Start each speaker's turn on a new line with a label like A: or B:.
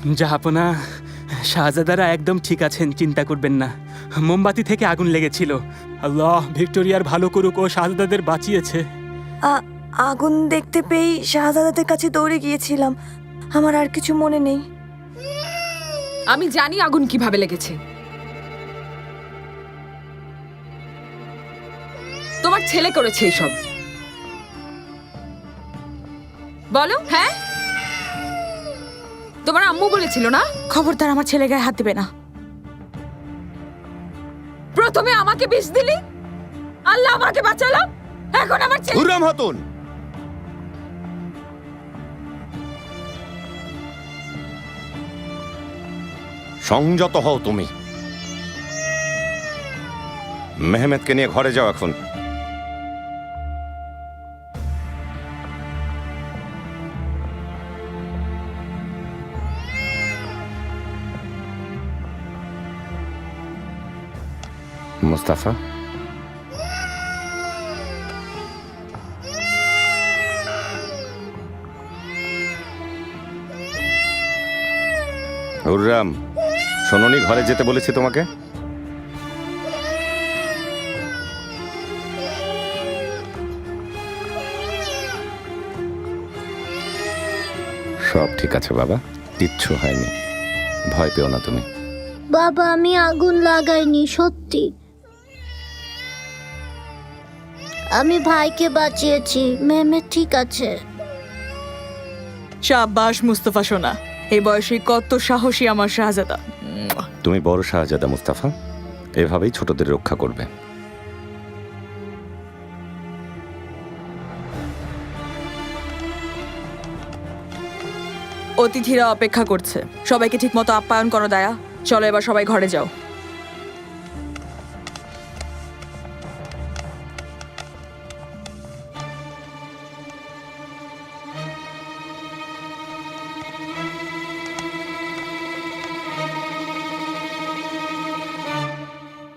A: জাহাপনা, শাহজাদারা একদম ঠিক আছেন, চিন্তা করবেন না। মোমবাতি থেকে আগুন লেগেছিল। আল্লাহ ভিক্টোরিয়ার ভালো করুক, ও শাহজাদাদের বাঁচিয়েছে।
B: আগুন দেখতে পেয়েই শাহজাদাদের কাছে দৌড়ে গিয়েছিলাম। আমার আর কিছু মনে নেই।
C: আমি জানি আগুন কিভাবে লেগেছে। তোমার ছেলে করেছে এইসব। বলো। হ্যাঁ, তোমার আম্মু বলেছিল না?
B: খবরদার আমার ছেলে গায়ে হাত দেবে না।
C: প্রথমে আমাকে বিষ দিলি, আল্লাহ আমাকে বাঁচালো, এখন আমার ছেলে।
D: হুররাম খাতুন, সংযত হও তুমি। মেহমেদকে নিয়ে ঘরে যাও এখন। মুস্তাফা, হুররাম, শোনোনি ঘরে যেতে বলেছি তোমাকে? সব ঠিক আছে বাবা, কিচ্ছু হয়নি, ভয় পেও না তুমি।
E: বাবা, আমি আগুন লাগাইনি, সত্যি। আমি ভাইকে বাঁচিয়েছি। মেহমেদ ঠিক আছে।
B: শাবাশ মুস্তাফা সোনা, এই বয়সে কত সাহসী আমার শাহজাদা।
D: তুমি বড় শাহজাদা মুস্তাফা, এভাবেই ছোটদের রক্ষা করবে।
B: অতিথিরা অপেক্ষা করছে, সবাইকে ঠিকমতো আপ্যায়ন করো। দায়া, চলো এবার সবাই ঘরে যাও।